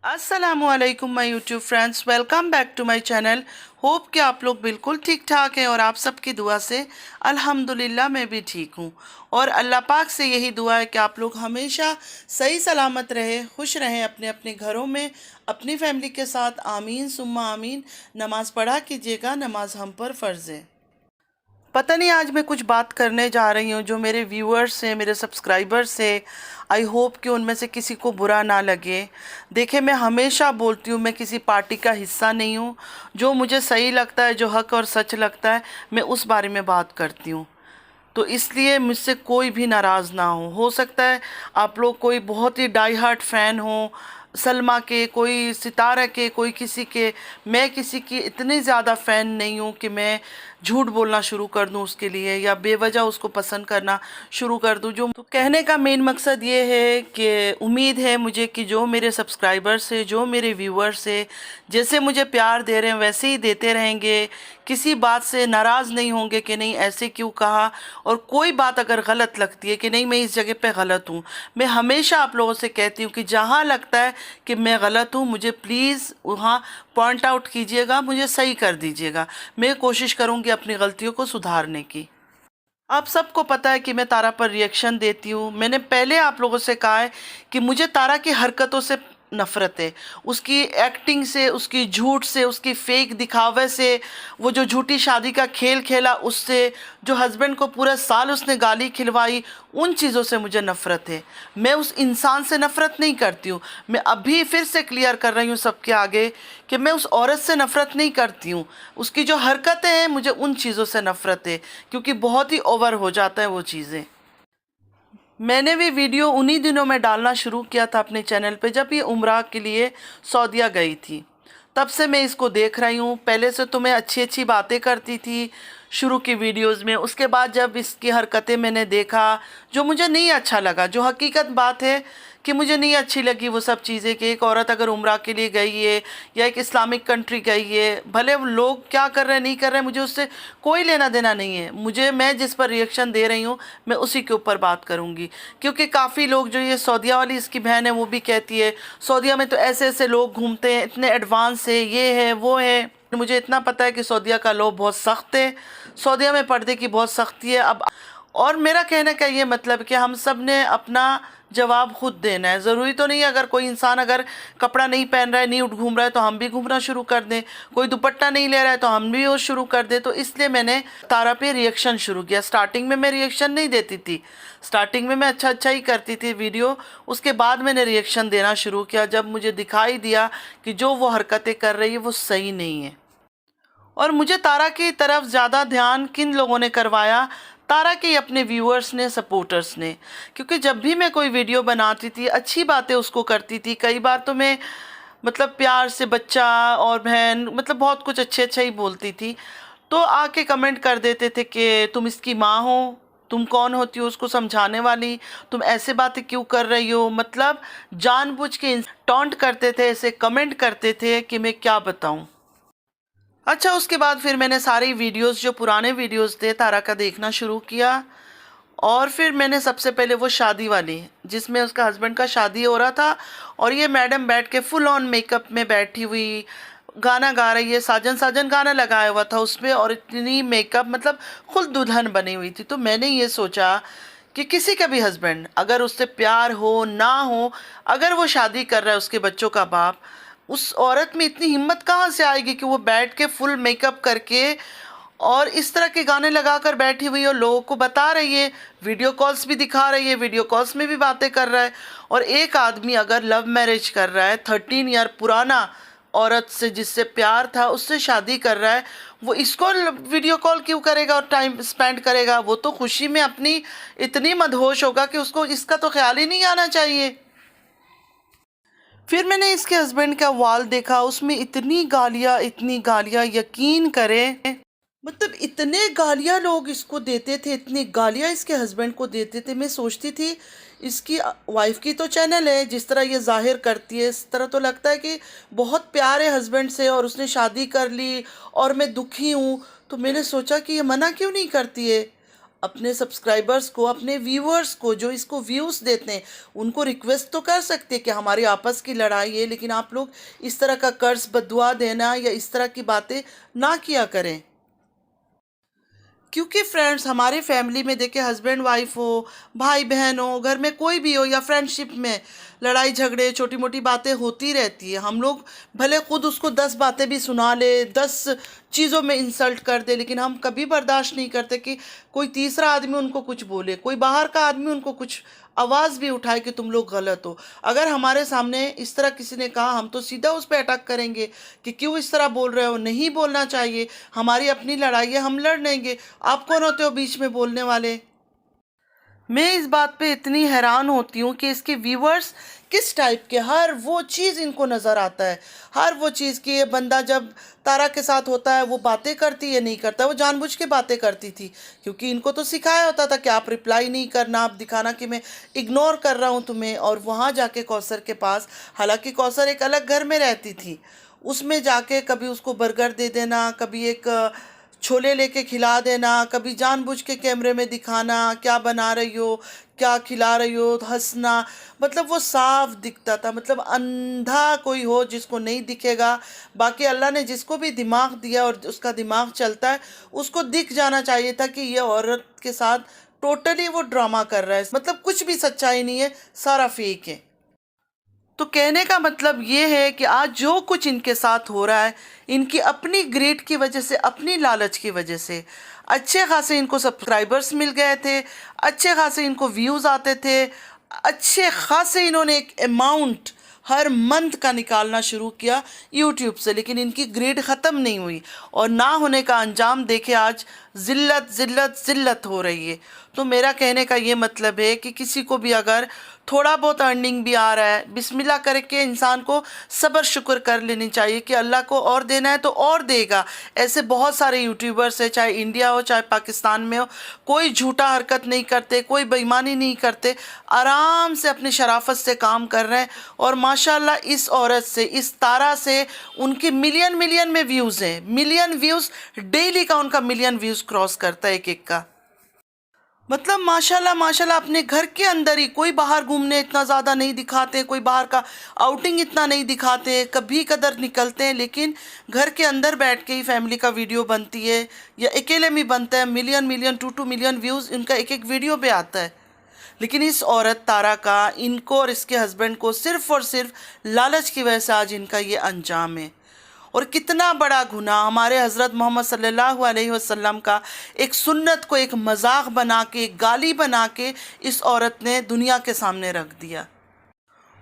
अस्सलामुअलैकुम my YouTube friends, welcome back to my channel. Hope कि आप लोग बिल्कुल ठीक ठाक हैं और आप सबकी दुआ से अल्हम्दुलिल्लाह मैं भी ठीक हूँ। और अल्लाह पाक से यही दुआ है कि आप लोग हमेशा सही सलामत रहे, खुश रहें अपने अपने घरों में, अपनी फैमिली के साथ। आमीन सुम्मा आमीन। नमाज पढ़ा कीजिएगा, नमाज हम पर फ़र्ज़ है। पता नहीं आज मैं कुछ बात करने जा रही हूँ जो मेरे व्यूअर्स हैं, मेरे सब्सक्राइबर्स हैं। आई होप कि उनमें से किसी को बुरा ना लगे। देखिए, मैं हमेशा बोलती हूँ मैं किसी पार्टी का हिस्सा नहीं हूँ। जो मुझे सही लगता है, जो हक और सच लगता है, मैं उस बारे में बात करती हूँ। तो इसलिए मुझसे कोई भी नाराज़ ना हो सकता है आप लोग कोई बहुत ही डाई हार्ट फ़ैन हो सलमा के, कोई सितारा के, कोई किसी के। मैं किसी की इतनी ज़्यादा फ़ैन नहीं हूँ कि मैं झूठ बोलना शुरू कर दूँ उसके लिए या बेवजह उसको पसंद करना शुरू कर दूँ। जो तो कहने का मेन मकसद ये है कि उम्मीद है मुझे कि जो मेरे सब्सक्राइबर्स है, जो मेरे व्यूअर्स है, जैसे मुझे प्यार दे रहे हैं वैसे ही देते रहेंगे। किसी बात से नाराज़ नहीं होंगे कि नहीं ऐसे क्यों कहा। और कोई बात अगर गलत लगती है कि नहीं मैं इस जगह पे गलत हूँ, मैं हमेशा आप लोगों से कहती हूँ कि जहाँ लगता है कि मैं गलत हूँ, मुझे प्लीज़ वहाँ पॉइंट आउट कीजिएगा, मुझे सही कर दीजिएगा। मैं कोशिश करूँगी अपनी गलतियों को सुधारने की। आप सबको पता है कि मैं तारा पर रिएक्शन देती हूँ। मैंने पहले आप लोगों से कहा है कि मुझे तारा की हरकतों से नफ़रत है, उसकी एक्टिंग से, उसकी झूठ से, उसकी फेक दिखावे से, वो जो झूठी शादी का खेल खेला उससे, जो हस्बैंड को पूरा साल उसने गाली खिलवाई, उन चीज़ों से मुझे नफ़रत है। मैं उस इंसान से नफ़रत नहीं करती हूँ। मैं अभी फिर से क्लियर कर रही हूँ सबके आगे कि मैं उस औरत से नफ़रत नहीं करती हूँ। उसकी जो हरकतें हैं, मुझे उन चीज़ों से नफ़रत है क्योंकि बहुत ही ओवर हो जाता है वो चीज़ें। मैंने भी वीडियो उन्हीं दिनों में डालना शुरू किया था अपने चैनल पे जब ये उम्रा के लिए सऊदीया गई थी। तब से मैं इसको देख रही हूँ। पहले से तो मैं अच्छी अच्छी बातें करती थी शुरू की वीडियोस में। उसके बाद जब इसकी हरकतें मैंने देखा, जो मुझे नहीं अच्छा लगा, जो हकीकत बात है कि मुझे नहीं अच्छी लगी वो सब चीज़ें कि एक औरत अगर उम्रा के लिए गई है या एक इस्लामिक कंट्री गई है, भले वो लोग क्या कर रहे हैं नहीं कर रहे हैं, मुझे उससे कोई लेना देना नहीं है। मैं जिस पर रिएक्शन दे रही हूँ मैं उसी के ऊपर बात करूँगी। क्योंकि काफ़ी लोग, जो ये सऊदीया वाली इसकी बहन है वो भी कहती है सऊदीया में तो ऐसे ऐसे लोग घूमते हैं, इतने एडवांस है, ये है वो है। मुझे इतना पता है कि सऊदीया का लॉ बहुत सख्त है, सऊदीया में पर्दे की बहुत सख्ती है। अब और मेरा कहने का ये मतलब कि हम सब ने अपना जवाब खुद देना है। ज़रूरी तो नहीं है अगर कोई इंसान अगर कपड़ा नहीं पहन रहा है, नहीं उठ घूम रहा है, तो हम भी घूमना शुरू कर दें। कोई दुपट्टा नहीं ले रहा है तो हम भी वो शुरू कर दें। तो इसलिए मैंने तारा पे रिएक्शन शुरू किया। स्टार्टिंग में मैं रिएक्शन नहीं देती थी, स्टार्टिंग में मैं अच्छा अच्छा ही करती थी वीडियो। उसके बाद मैंने रिएक्शन देना शुरू किया जब मुझे दिखाई दिया कि जो वो हरकतें कर रही है वो सही नहीं है। और मुझे तारा की तरफ ज़्यादा ध्यान किन लोगों ने करवाया? तारा के अपने व्यूअर्स ने, सपोर्टर्स ने। क्योंकि जब भी मैं कोई वीडियो बनाती थी, अच्छी बातें उसको करती थी, कई बार तो मैं मतलब प्यार से बच्चा और बहन, मतलब बहुत कुछ अच्छे अच्छे ही बोलती थी, तो आके कमेंट कर देते थे कि तुम इसकी माँ हो, तुम कौन होती हो उसको समझाने वाली, तुम ऐसे बातें क्यों कर रही हो। मतलब जानबूझ के टॉन्ट करते थे, ऐसे कमेंट करते थे कि मैं क्या बताऊं। अच्छा, उसके बाद फिर मैंने सारी वीडियोस, जो पुराने वीडियोस थे तारा का, देखना शुरू किया। और फिर मैंने सबसे पहले वो शादी वाली, जिसमें उसका हस्बैंड का शादी हो रहा था और ये मैडम बैठ के फुल ऑन मेकअप में बैठी हुई गाना गा रही है। साजन साजन गाना लगाया हुआ था उसमें और इतनी मेकअप, मतलब खुद दुल्हन बनी हुई थी। तो मैंने ये सोचा कि किसी का भी हस्बैंड अगर उससे प्यार हो ना हो, अगर वो शादी कर रहा है, उसके बच्चों का बाप, उस औरत में इतनी हिम्मत कहाँ से आएगी कि वो बैठ के फुल मेकअप करके और इस तरह के गाने लगाकर बैठी हुई और लोगों को बता रही है, वीडियो कॉल्स भी दिखा रही है, वीडियो कॉल्स में भी बातें कर रहा है। और एक आदमी अगर लव मैरिज कर रहा है, 13 ईयर पुराना औरत से जिससे प्यार था उससे शादी कर रहा है, वो इसको वीडियो कॉल क्यों करेगा और टाइम स्पेंड करेगा? वो तो खुशी में अपनी इतनी मदहोश होगा कि उसको इसका तो ख्याल ही नहीं आना चाहिए। फिर मैंने इसके हस्बैंड का वाल देखा, उसमें इतनी गालियाँ, इतनी गालियाँ, यकीन करें, मतलब इतने गालियाँ लोग इसको देते थे, इतनी गालियाँ इसके हस्बैंड को देते थे। मैं सोचती थी इसकी वाइफ की तो चैनल है, जिस तरह ये जाहिर करती है इस तरह तो लगता है कि बहुत प्यार है हस्बैंड से और उसने शादी कर ली और मैं दुखी हूँ। तो मैंने सोचा कि ये मना क्यों नहीं करती है। अपने सब्सक्राइबर्स को, अपने व्यूअर्स को, जो इसको व्यूज़ देते हैं, उनको रिक्वेस्ट तो कर सकते हैं कि हमारी आपस की लड़ाई है, लेकिन आप लोग इस तरह का कर्ज बद्दुआ देना या इस तरह की बातें ना किया करें। क्योंकि फ्रेंड्स, हमारे फैमिली में देखिए, हस्बैंड वाइफ हो, भाई बहन हो, घर में कोई भी हो, या फ्रेंडशिप में लड़ाई झगड़े, छोटी मोटी बातें होती रहती है। हम लोग भले खुद उसको 10 बातें भी सुना ले, 10 चीज़ों में इंसल्ट कर दे, लेकिन हम कभी बर्दाश्त नहीं करते कि कोई तीसरा आदमी उनको कुछ बोले, कोई बाहर का आदमी उनको कुछ आवाज़ भी उठाए कि तुम लोग गलत हो। अगर हमारे सामने इस तरह किसी ने कहा, हम तो सीधा उस पर अटैक करेंगे कि क्यों इस तरह बोल रहे हो, नहीं बोलना चाहिए, हमारी अपनी लड़ाई है, हम लड़ लेंगे, आप कौन होते हो बीच में बोलने वाले। मैं इस बात पे इतनी हैरान होती हूँ कि इसके व्यूअर्स किस टाइप के, हर वो चीज़ इनको नज़र आता है, हर वो चीज़ कि ये बंदा जब तारा के साथ होता है वो बातें करती है, नहीं करता, वो जानबूझ के बातें करती थी, क्योंकि इनको तो सिखाया होता था कि आप रिप्लाई नहीं करना, आप दिखाना कि मैं इग्नोर कर रहा हूँ तुम्हें। और वहाँ जाके कौसर के पास, हालांकि कौसर एक अलग घर में रहती थी, उसमें जाके कभी उसको बर्गर दे देना, कभी एक छोले लेके खिला देना, कभी जानबूझ के कैमरे में दिखाना क्या बना रही हो, क्या खिला रही हो, हंसना, मतलब वो साफ दिखता था। मतलब अंधा कोई हो जिसको नहीं दिखेगा, बाकी अल्लाह ने जिसको भी दिमाग दिया और उसका दिमाग चलता है, उसको दिख जाना चाहिए था कि ये औरत के साथ टोटली वो ड्रामा कर रहा है, मतलब कुछ भी सच्चाई नहीं है, सारा फेक है। तो कहने का मतलब ये है कि आज जो कुछ इनके साथ हो रहा है, इनकी अपनी ग्रीड की वजह से, अपनी लालच की वजह से। अच्छे खासे इनको सब्सक्राइबर्स मिल गए थे, अच्छे खासे इनको व्यूज़ आते थे, अच्छे खासे इन्होंने एक अमाउंट हर मंथ का निकालना शुरू किया यूट्यूब से, लेकिन इनकी ग्रेड ख़त्म नहीं हुई और ना होने का अंजाम देखे आज ज़िल्लत ज़िल्लत ज़िल्लत हो रही है। तो मेरा कहने का ये मतलब है कि किसी को भी अगर थोड़ा बहुत अर्निंग भी आ रहा है, बिस्मिल्लाह करके इंसान को सब्र शुक्र कर लेनी चाहिए कि अल्लाह को और देना है तो और देगा। ऐसे बहुत सारे यूट्यूबर्स हैं, चाहे इंडिया हो चाहे पाकिस्तान में हो, कोई झूठा हरकत नहीं करते, कोई बेईमानी नहीं करते, आराम से अपनी शराफत से काम कर रहे हैं। और माशाल्लाह इस औरत से, इस तारा से उनके मिलियन मिलियन में व्यूज़ हैं, मिलियन व्यूज़ डेली का, उनका मिलियन व्यूज़ क्रॉस करता है एक एक का। मतलब माशाल्लाह माशाल्लाह, अपने घर के अंदर ही, कोई बाहर घूमने इतना ज़्यादा नहीं दिखाते, कोई बाहर का आउटिंग इतना नहीं दिखाते, कभी कदर निकलते हैं, लेकिन घर के अंदर बैठ के ही फैमिली का वीडियो बनती है या अकेले में बनता है, मिलियन मिलियन 2 मिलियन व्यूज़ इनका एक एक वीडियो पे आता है। लेकिन इस औरत तारा का, इनको और इसके हस्बैंड को सिर्फ़ और सिर्फ लालच की वजह से आज इनका ये अंजाम है। और कितना बड़ा गुनाह, हमारे हज़रत मोहम्मद सल्लल्लाहु अलैहि वसल्लम का एक सुन्नत को एक मजाक बना के, एक गाली बना के इस औरत ने दुनिया के सामने रख दिया।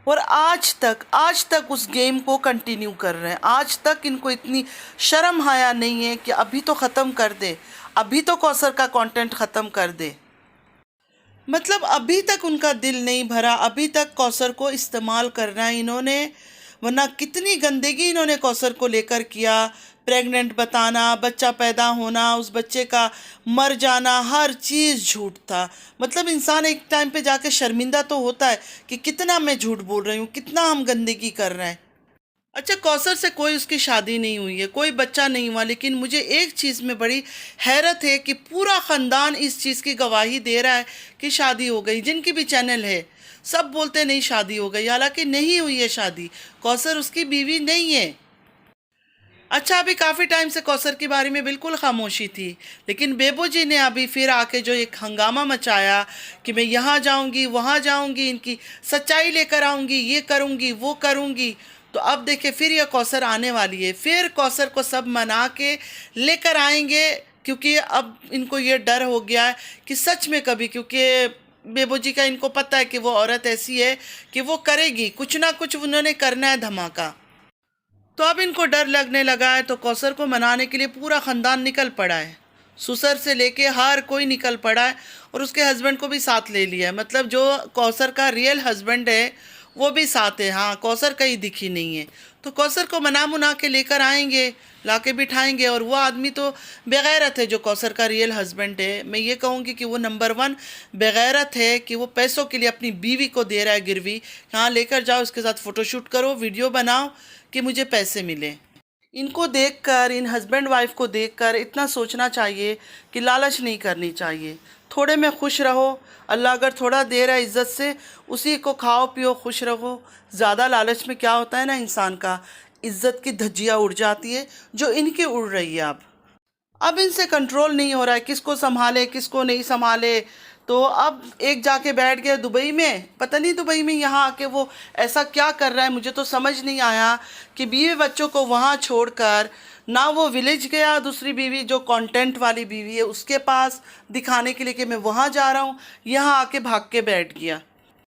और आज तक उस गेम को कंटिन्यू कर रहे हैं। आज तक इनको इतनी शर्म हया नहीं है कि अभी तो ख़त्म कर दे, अभी तो कौसर का कंटेंट ख़त्म कर दे। मतलब अभी तक उनका दिल नहीं भरा, अभी तक कौसर को इस्तेमाल करना है इन्होंने, वरना कितनी गंदगी इन्होंने कौसर को लेकर किया। प्रेग्नेंट बताना, बच्चा पैदा होना, उस बच्चे का मर जाना, हर चीज़ झूठ था। मतलब इंसान एक टाइम पे जाके शर्मिंदा तो होता है कि कितना मैं झूठ बोल रही हूँ, कितना हम गंदगी कर रहे हैं। अच्छा, कौसर से कोई उसकी शादी नहीं हुई है, कोई बच्चा नहीं हुआ, लेकिन मुझे एक चीज़ में बड़ी हैरत है कि पूरा ख़ानदान इस चीज़ की गवाही दे रहा है कि शादी हो गई। जिनकी भी चैनल है सब बोलते नहीं शादी हो गई, हालांकि नहीं हुई है शादी, कौसर उसकी बीवी नहीं है। अच्छा, अभी काफ़ी टाइम से कौसर के बारे में बिल्कुल खामोशी थी, लेकिन बेबो जी ने अभी फिर आके जो एक हंगामा मचाया कि मैं यहाँ जाऊँगी, वहाँ जाऊँगी, इनकी सच्चाई लेकर आऊँगी, ये करूँगी, वो करूँगी। तो अब देखिए फिर ये कौसर आने वाली है, फिर कौसर को सब मना के लेकर आएंगे, क्योंकि अब इनको ये डर हो गया है कि सच में कभी, क्योंकि बेबो जी का इनको पता है कि वो औरत ऐसी है कि वो करेगी कुछ ना कुछ, उन्होंने करना है धमाका। तो अब इनको डर लगने लगा है, तो कौसर को मनाने के लिए पूरा ख़ानदान निकल पड़ा है, ससुर से लेके हर कोई निकल पड़ा है और उसके हस्बैंड को भी साथ ले लिया है। मतलब जो कौसर का रियल हस्बैंड है वो भी साथ है, हाँ कौसर कहीं दिखी नहीं है। तो कौसर को मना मुना के लेकर आएंगे, ला के बिठाएंगे। और वो आदमी तो बेगैरत है जो कौसर का रियल हस्बैंड है। मैं ये कहूँगी कि वो नंबर 1 बेगैरत है कि वो पैसों के लिए अपनी बीवी को दे रहा है गिरवी, हाँ लेकर जाओ, इसके साथ फ़ोटोशूट करो, वीडियो बनाओ कि मुझे पैसे मिले। इनको देखकर, इन हस्बैंड वाइफ को देखकर इतना सोचना चाहिए कि लालच नहीं करनी चाहिए। थोड़े में खुश रहो। अल्लाह अगर थोड़ा दे रहा है इज़्ज़त से, उसी को खाओ पियो खुश रहो। ज़्यादा लालच में क्या होता है ना, इंसान का इज़्ज़त की धज्जियाँ उड़ जाती है, जो इनकी उड़ रही है अब इनसे कंट्रोल नहीं हो रहा है, किसको संभाले किसको नहीं संभाले। तो अब एक जाके बैठ गया दुबई में, पता नहीं दुबई में यहाँ आके वो ऐसा क्या कर रहा है, मुझे तो समझ नहीं आया कि बीवी बच्चों को वहाँ छोड़कर ना वो विलेज गया, दूसरी बीवी जो कंटेंट वाली बीवी है उसके पास दिखाने के लिए कि मैं वहाँ जा रहा हूँ, यहाँ आके भाग के बैठ गया।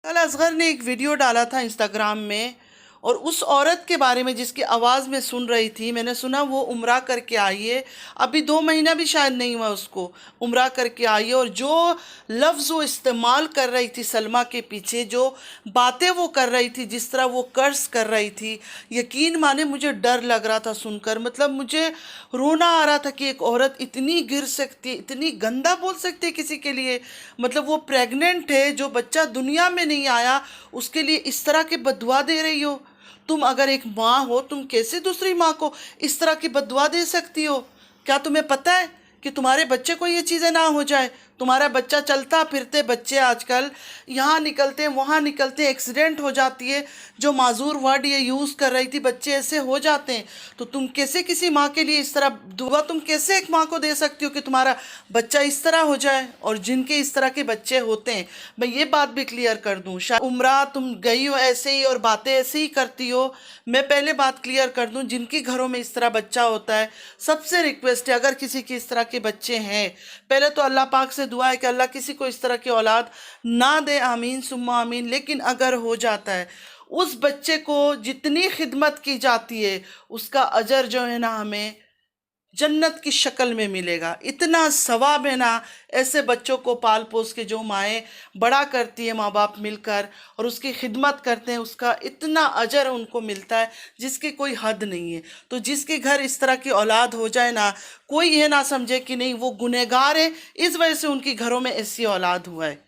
कल असगर ने एक वीडियो डाला था इंस्टाग्राम में, और उस औरत के बारे में जिसकी आवाज़ में सुन रही थी, मैंने सुना वो उम्रा करके आई है, अभी 2 महीना भी शायद नहीं हुआ उसको, उम्रा करके आई है। और जो लफ्ज़ वो इस्तेमाल कर रही थी सलमा के पीछे, जो बातें वो कर रही थी, जिस तरह वो कर्ज कर रही थी, यकीन माने मुझे डर लग रहा था सुनकर। मतलब मुझे रोना आ रहा था कि एक औरत इतनी गिर सकती है, इतनी गंदा बोल सकती है किसी के लिए। मतलब वो प्रेग्नेंट है, जो बच्चा दुनिया में नहीं आया उसके लिए इस तरह की बददुआ दे रही हो। तुम अगर एक माँ हो, तुम कैसे दूसरी माँ को इस तरह की बददुआ दे सकती हो? क्या तुम्हें पता है कि तुम्हारे बच्चे को ये चीज़ें ना हो जाए? तुम्हारा बच्चा चलता फिरते, बच्चे आजकल यहाँ निकलते हैं वहाँ निकलते हैं, एक्सीडेंट हो जाती है, जो माजूर वर्ड ये यूज़ कर रही थी, बच्चे ऐसे हो जाते हैं। तो तुम कैसे किसी माँ के लिए इस तरह दुआ, तुम कैसे एक माँ को दे सकती हो कि तुम्हारा बच्चा इस तरह हो जाए? और जिनके इस तरह के बच्चे होते हैं, मैं ये बात भी क्लियर कर दूँ, शायद उम्रा तुम गई हो ऐसे ही और बातें ऐसे ही करती हो, मैं पहले बात क्लियर कर दूँ, जिनकी घरों में इस तरह बच्चा होता है, सबसे रिक्वेस्ट है, अगर किसी की इस तरह के बच्चे हैं, पहले तो अल्लाह पाक से दुआ है कि अल्लाह किसी को इस तरह की औलाद ना दे, आमीन सुम्मा आमीन। लेकिन अगर हो जाता है, उस बच्चे को जितनी खिदमत की जाती है उसका अजर जो है ना हमें जन्नत की शक्ल में मिलेगा। इतना सवाब है ना ऐसे बच्चों को पाल पोस के जो माएँ बड़ा करती है, माँ बाप मिलकर, और उसकी खिदमत करते हैं, उसका इतना अजर उनको मिलता है जिसकी कोई हद नहीं है। तो जिसके घर इस तरह की औलाद हो जाए ना, कोई ये ना समझे कि नहीं वो गुनहगार है, इस वजह से उनकी घरों में ऐसी औलाद हुआ है।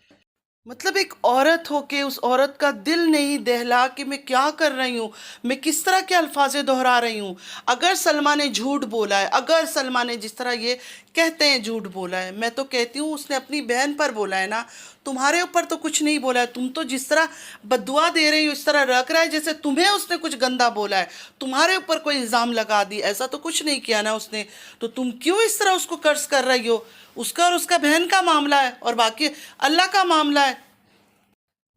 मतलब एक औरत हो के उस औरत का दिल नहीं दहला कि मैं क्या कर रही हूँ, मैं किस तरह के अल्फाजे दोहरा रही हूँ। अगर सलमा ने झूठ बोला है, अगर सलमा ने जिस तरह ये कहते हैं झूठ बोला है, मैं तो कहती हूँ उसने अपनी बहन पर बोला है ना, तुम्हारे ऊपर तो कुछ नहीं बोला है। तुम तो जिस तरह बद्दुआ दे रही हो, इस तरह रख रहा है जैसे तुम्हें उसने कुछ गंदा बोला है, तुम्हारे ऊपर कोई इल्ज़ाम लगा दी। ऐसा तो कुछ नहीं किया ना उसने, तो तुम क्यों इस तरह उसको कर्ज कर रही हो? उसका और उसका बहन का मामला है, और बाकी अल्लाह का मामला है।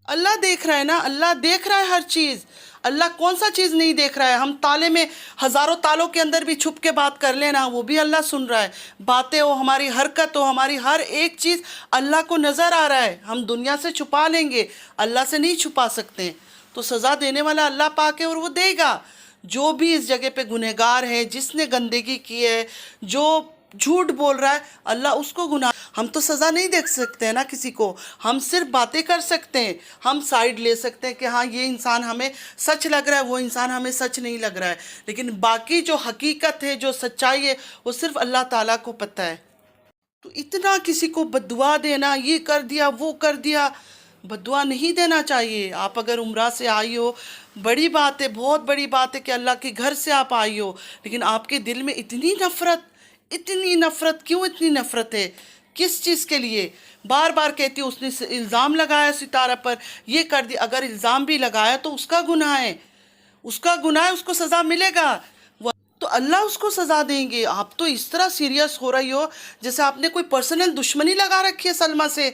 अल्लाह देख रहा है ना, अल्लाह देख रहा है हर चीज़। अल्लाह कौन सा चीज़ नहीं देख रहा है? हम ताले में हज़ारों तालों के अंदर भी छुप के बात कर लेना, वो भी अल्लाह सुन रहा है। बातें हो, हमारी हरकत हो, हमारी हर एक चीज़ अल्लाह को नज़र आ रहा है। हम दुनिया से छुपा लेंगे, अल्लाह से नहीं छुपा सकते। तो सज़ा देने वाला अल्लाह पाक है, और वो देगा। जो भी इस जगह पे गुनहगार है, जिसने गंदगी की है, जो झूठ बोल रहा है, अल्लाह उसको गुनाह, हम तो सज़ा नहीं देख सकते हैं ना किसी को, हम सिर्फ बातें कर सकते हैं, हम साइड ले सकते हैं कि हाँ ये इंसान हमें सच लग रहा है, वो इंसान हमें सच नहीं लग रहा है। लेकिन बाकी जो हकीकत है, जो सच्चाई है, वो सिर्फ अल्लाह ताला को पता है। तो इतना किसी को बद्दुआ देना, ये कर दिया वो कर दिया, बद्दुआ नहीं देना चाहिए। आप अगर उम्रा से आई हो, बड़ी बात है, बहुत बड़ी बात है कि अल्लाह के घर से आप आई हो, लेकिन आपके दिल में इतनी नफ़रत, इतनी नफ़रत, क्यों इतनी नफ़रत है? किस चीज़ के लिए? बार बार कहती हूँ, उसने इल्ज़ाम लगाया सितारा पर, ये कर दिया। अगर इल्ज़ाम भी लगाया तो उसका गुनाह है, उसका गुनाह है, उसको सज़ा मिलेगा, तो अल्लाह उसको सज़ा देंगे। आप तो इस तरह सीरियस हो रही हो जैसे आपने कोई पर्सनल दुश्मनी लगा रखी है सलमा से।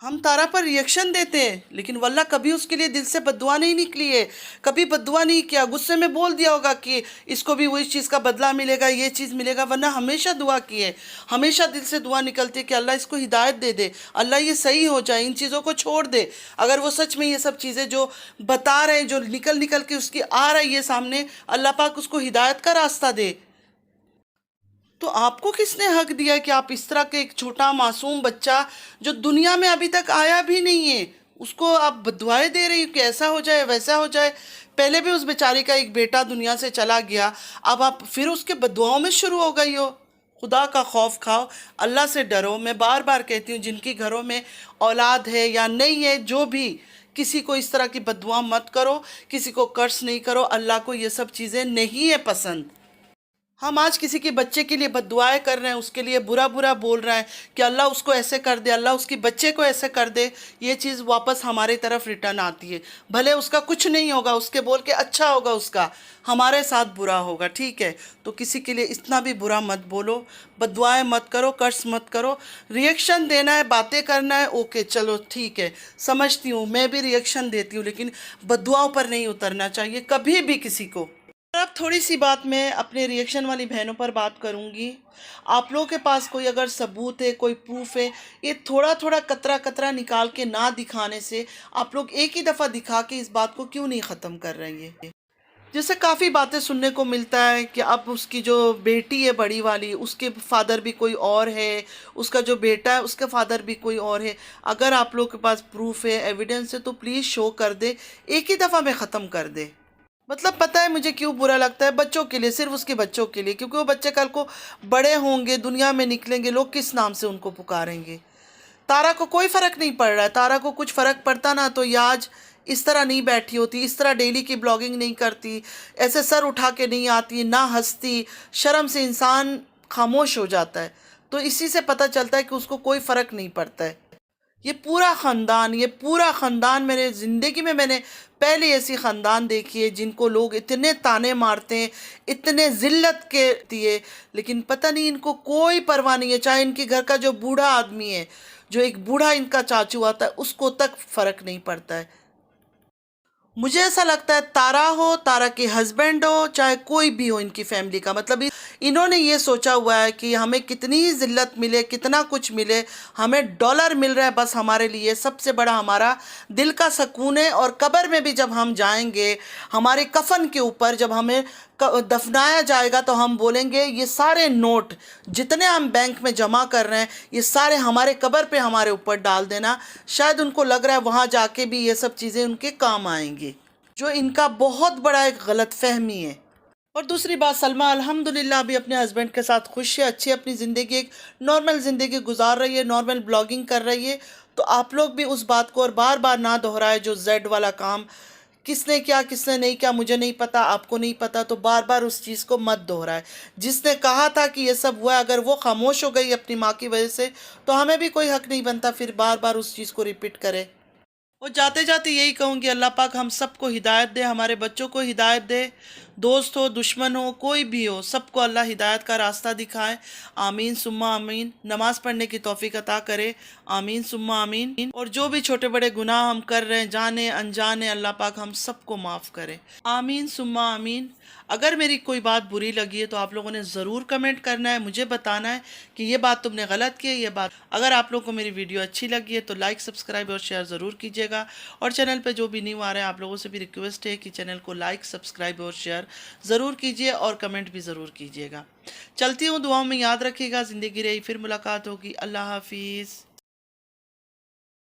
हम तारा पर रिएक्शन देते हैं, लेकिन वल्लाह कभी उसके लिए दिल से बद्दुआ नहीं निकली है, कभी बद्दुआ नहीं किया। गुस्से में बोल दिया होगा कि इसको भी वही चीज़ का बदला मिलेगा, ये चीज़ मिलेगा, वरना हमेशा दुआ की है, हमेशा दिल से दुआ निकलती है कि अल्लाह इसको हिदायत दे दे, अल्लाह ये सही हो जाए, इन चीज़ों को छोड़ दे। अगर वो सच में ये सब चीज़ें जो बता रहे हैं, जो निकल निकल के उसकी आ रही है सामने, अल्लाह पाक उसको हिदायत का रास्ता दे। तो आपको किसने हक दिया है कि आप इस तरह के एक छोटा मासूम बच्चा जो दुनिया में अभी तक आया भी नहीं है, उसको आप बददुआएं दे रही हो कि ऐसा हो जाए वैसा हो जाए? पहले भी उस बेचारी का एक बेटा दुनिया से चला गया, अब आप फिर उसके बददुआओं में शुरू हो गई हो। खुदा का खौफ खाओ, अल्लाह से डरो। मैं बार बार कहती हूँ, जिनकी घरों में औलाद है या नहीं है, जो भी, किसी को इस तरह की बददुआ मत करो, किसी को कर्ज नहीं करो। अल्लाह को ये सब चीज़ें नहीं है पसंद। हम आज किसी के बच्चे के लिए बद्दुआएं कर रहे हैं, उसके लिए बुरा बुरा बोल रहे हैं कि अल्लाह उसको ऐसे कर दे, अल्लाह उसके बच्चे को ऐसे कर दे, ये चीज़ वापस हमारी तरफ रिटर्न आती है। भले उसका कुछ नहीं होगा, उसके बोल के अच्छा होगा, उसका हमारे साथ बुरा होगा, ठीक है। तो किसी के लिए इतना भी बुरा मत बोलो, बद्दुआएं मत करो, कर्ज मत करो। रिएक्शन देना है, बातें करना है, ओके चलो ठीक है, समझती हूँ, मैं भी रिएक्शन देती हूँ, लेकिन बद्दुआओं पर नहीं उतरना चाहिए कभी भी किसी को। अब थोड़ी सी बात मैं अपने रिएक्शन वाली बहनों पर बात करूंगी। आप लोगों के पास कोई अगर सबूत है, कोई प्रूफ है, ये थोड़ा थोड़ा कतरा कतरा निकाल के ना दिखाने से आप लोग एक ही दफ़ा दिखा के इस बात को क्यों नहीं ख़त्म कर रहे हैं। जैसे काफ़ी बातें सुनने को मिलता है कि अब उसकी जो बेटी है बड़ी वाली, उसके फादर भी कोई और है, उसका जो बेटा है उसके फादर भी कोई और है। अगर आप लोग के पास प्रूफ है, एविडेंस है, तो प्लीज़ शो कर दे, एक ही दफ़ा में ख़त्म कर दे। मतलब पता है मुझे क्यों बुरा लगता है? बच्चों के लिए, सिर्फ उसके बच्चों के लिए, क्योंकि वो बच्चे कल को बड़े होंगे, दुनिया में निकलेंगे, लोग किस नाम से उनको पुकारेंगे। तारा को कोई फ़र्क नहीं पड़ रहा है। तारा को कुछ फ़र्क पड़ता ना तो ये आज इस तरह नहीं बैठी होती, इस तरह डेली की ब्लॉगिंग नहीं करती, ऐसे सर उठा के नहीं आती, ना हंसती। शर्म से इंसान खामोश हो जाता है। तो इसी से पता चलता है कि उसको कोई फ़र्क नहीं पड़ता है। ये पूरा ख़ानदान मेरे ज़िंदगी में मैंने पहले ऐसी ख़ानदान देखी है जिनको लोग इतने ताने मारते हैं, इतने ज़िल्लत के दिए, लेकिन पता नहीं इनको कोई परवाह नहीं है। चाहे इनके घर का जो बूढ़ा आदमी है, जो एक बूढ़ा इनका चाचू आता है, उसको तक फ़र्क नहीं पड़ता है। मुझे ऐसा लगता है तारा हो, तारा के हस्बैंड हो, चाहे कोई भी हो इनकी फैमिली का, मतलब इन्होंने ये सोचा हुआ है कि हमें कितनी ही ज़िल्लत मिले, कितना कुछ मिले, हमें डॉलर मिल रहा है, बस हमारे लिए सबसे बड़ा हमारा दिल का सुकून है। और कब्र में भी जब हम जाएंगे, हमारे कफन के ऊपर जब हमें दफनाया जाएगा, तो हम बोलेंगे ये सारे नोट जितने हम बैंक में जमा कर रहे हैं, ये सारे हमारे कब्र पे हमारे ऊपर डाल देना। शायद उनको लग रहा है वहाँ जाके भी ये सब चीज़ें उनके काम आएंगी, जो इनका बहुत बड़ा एक गलत फहमी है। और दूसरी बात, सलमा अल्हम्दुलिल्लाह अभी अपने हस्बैंड के साथ खुश है, अच्छी अपनी ज़िंदगी, एक नॉर्मल ज़िंदगी गुजार रही है, नॉर्मल ब्लॉगिंग कर रही है। तो आप लोग भी उस बात को और बार बार ना दोहराए, जो जेड वाला काम, किसने किया किसने नहीं किया मुझे नहीं पता, आपको नहीं पता, तो बार बार उस चीज़ को मत दोहराए। जिसने कहा था कि ये सब हुआ, अगर वो खामोश हो गई अपनी माँ की वजह से, तो हमें भी कोई हक नहीं बनता फिर बार बार उस चीज़ को रिपीट करे। और जाते जाते यही कहूँगी, अल्लाह पाक हम सबको हिदायत दे, हमारे बच्चों को हिदायत दे, दोस्त हो, दुश्मन हो, कोई भी हो, सबको अल्लाह हिदायत का रास्ता दिखाए। आमीन सुम्मा आमीन। नमाज़ पढ़ने की तौफीक अता करे। आमीन सुम्मा आमीन। और जो भी छोटे बड़े गुनाह हम कर रहे हैं, जाने अनजाने, अल्लाह पाक हम सबको माफ़ करे। आमीन सुम्मा आमीन। अगर मेरी कोई बात बुरी लगी है तो आप लोगों ने ज़रूर कमेंट करना है, मुझे बताना है कि ये बात तुमने गलत की है, ये बात। अगर आप लोगों को मेरी वीडियो अच्छी लगी है तो लाइक, सब्सक्राइब और शेयर ज़रूर कीजिएगा। और चैनल पे जो भी न्यू आ रहे हैं, आप लोगों से भी रिक्वेस्ट है कि चैनल को लाइक, सब्सक्राइब और शेयर ज़रूर कीजिए और कमेंट भी ज़रूर कीजिएगा। चलती हूँ, दुआओं में याद रखिएगा। ज़िंदगी रही, फिर मुलाकात होगी। अल्लाह हाफिज़।